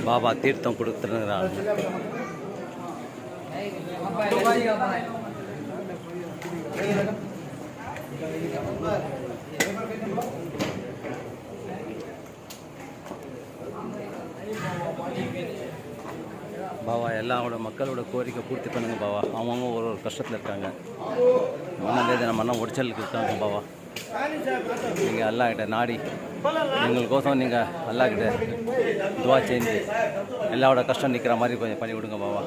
பாபா தீர்த்தம் கொடுத்துருங்கிறாங்க. பாபா எல்லாரோட மக்களோட கோரிக்கை பூர்த்தி பண்ணுங்க பாபா. அவங்கவுங்க ஒரு கஷ்டத்தில் இருக்காங்க. மண்ணந்தேதி நம்ம மண்ணம் உடச்சலுக்கு இருக்காங்க பாபா. நீங்கள் அல்லாஹ்கிட்ட நாடி எங்களுக்கோசம் நீங்கள் அல்லாஹ்கிட்ட துவா செஞ்சு எல்லாரோட கஷ்டம் நிற்கிற மாதிரி கொஞ்சம் பண்ணி விடுங்க பாபா.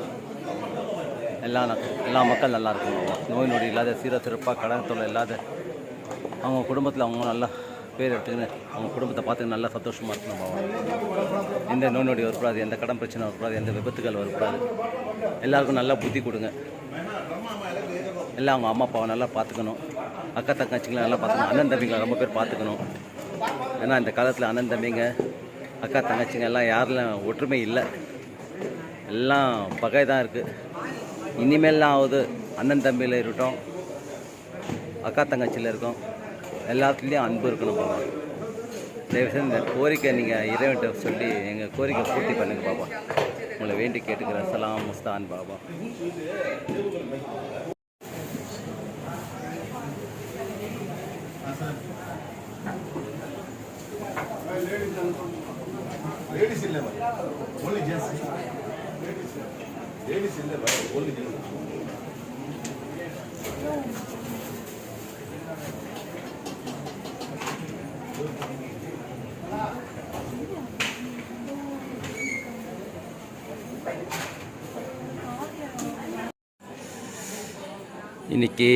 எல்லா மக்கள் நல்லா இருக்கும் பாபா. நோய் நொடி இல்லாத சீர சிறப்பாக கடன் தொல்லை இல்லாத அவங்க குடும்பத்தில் அவங்க நல்லா பேர் எடுத்துக்கின்னு அவங்க குடும்பத்தை பார்த்துக்கின்னு நல்லா சந்தோஷமாக இருக்கணும் பாபா. எந்த நோய் நொடி வரக்கூடாது, எந்த கடன் பிரச்சனை வரக்கூடாது, எந்த விபத்துகள் வரக்கூடாது. எல்லாருக்கும் நல்லா புத்தி கொடுங்க. எல்லாம் அவங்க அம்மா அப்பாவை நல்லா பார்த்துக்கணும். அக்கா தங்கச்சிங்களை நல்லா பார்த்துக்கணும். அண்ணன் தம்பிங்களை ரொம்ப பேர் பார்த்துக்கணும். ஏன்னா இந்த காலத்தில் அண்ணன் தம்பிங்க அக்கா தங்கச்சிங்க எல்லாம் யாரெல்லாம் ஒற்றுமை இல்லை, எல்லாம் பகை தான் இருக்குது. இனிமேல்லாம் ஆகுது அண்ணன் தம்பியில் இருக்கட்டும், அக்கா தங்கச்சியில் இருக்கும், எல்லாத்துலேயும் அன்பு இருக்கணும் பாபா. தயவுசெய்து இந்த கோரிக்கை நீங்கள் இறைவன்கிட்ட சொல்லி எங்கள் கோரிக்கை பூர்த்தி பண்ணுங்க பாபா. உங்களை வேண்டி கேட்டுக்கிறேன். சலாம் முஸ்தான் Baba. Ladies in level, only gents. Ladies in level, only gents. இன்றைக்கி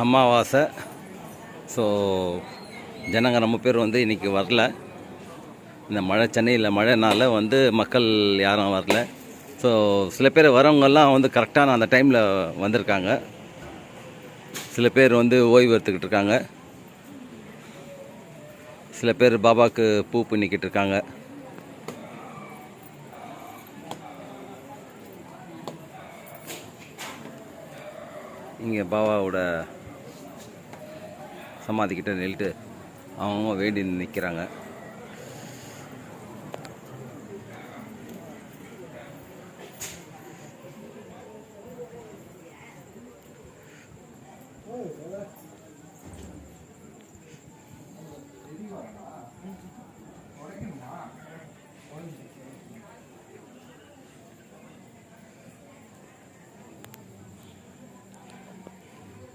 அமாவாசை. ஸோ ஜனங்க நம்ம பேர் வந்து இன்றைக்கி வரல. இந்த மழை, சென்னையில் மழைனால வந்து மக்கள் யாரும் வரல. ஸோ சில பேர் வரவங்கெல்லாம் வந்து கரெக்டான அந்த டைமில் வந்திருக்காங்க. சில பேர் வந்து ஓய்வு எடுத்துக்கிட்டு இருக்காங்க. சில பேர் பாபாவுக்கு பூ பின்னிக்கிட்டு இருக்காங்க. இங்கே பாபாவோட சமாதிக்கிட்ட நின்றுட்டு அவங்க வேண்டி நிற்கிறாங்க.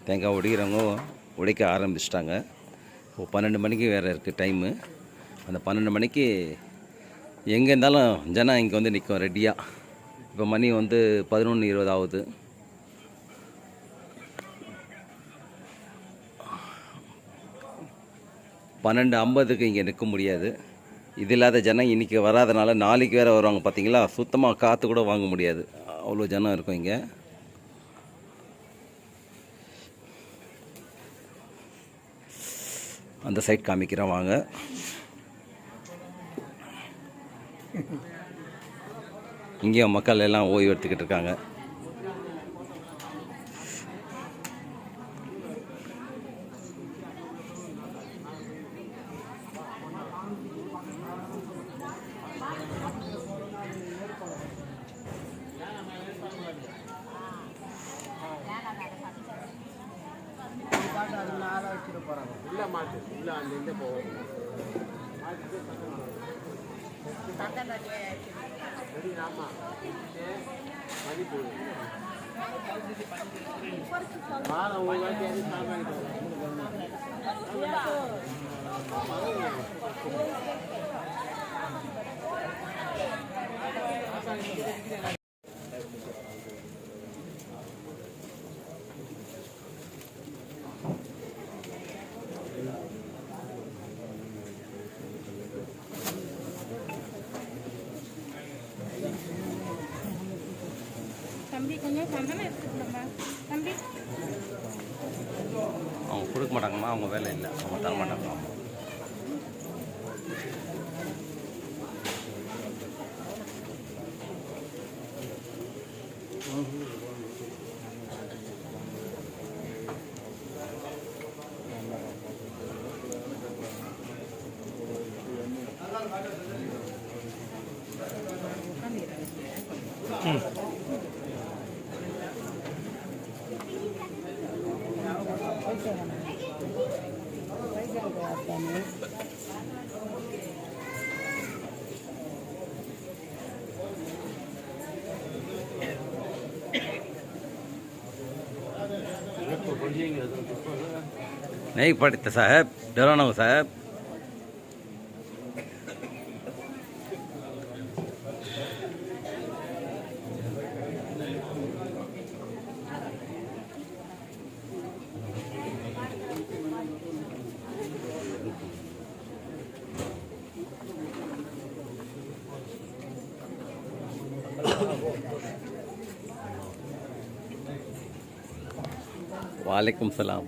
தேங்காய் உடைக்கிறவங்க உடைக்க ஆரம்பிச்சிட்டாங்க. இப்போ 12 மணிக்கு வேறு இருக்குது டைமு. அந்த 12 மணிக்கு எங்கே இருந்தாலும் ஜனம் இங்கே வந்து நிற்கும் ரெடியாக. இப்போ மணி வந்து 11:20 ஆகுது. பன்னெண்டு 50க்கு இங்கே நிற்க முடியாது. இது இல்லாத ஜனம் இன்றைக்கி வராதனால நாளைக்கு வேறு வருவாங்க. பார்த்தீங்களா, சுத்தமாக காற்று கூட வாங்க முடியாது, அவ்வளோ ஜனம் இருக்கும் இங்கே. அந்த சைட் காமிக்கிறேன் வாங்க. இங்கேயும் மக்கள் எல்லாம் ஓய்வு எடுத்துக்கிட்டு இருக்காங்க. தம்பி கொஞ்சம் சந்தனம் எடுத்துக்கலாமா தம்பி? அவங்க கொடுக்க மாட்டாங்கம்மா, அவங்க வேலை இல்லை, அவங்க தர மாட்டாங்க. नहीं पड़ता साहब, डरो ना साहब। वालेकुम सलाम।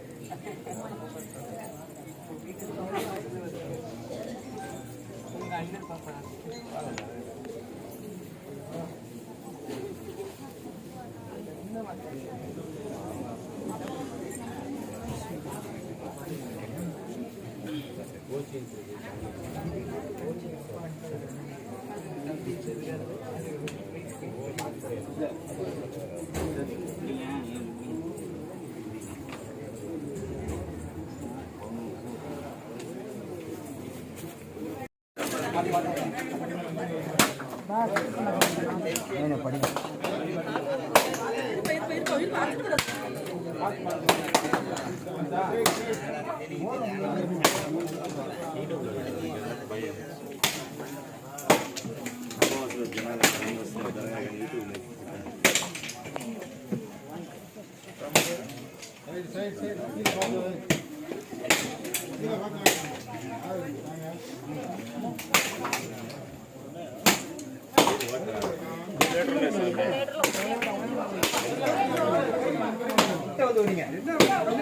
வந்து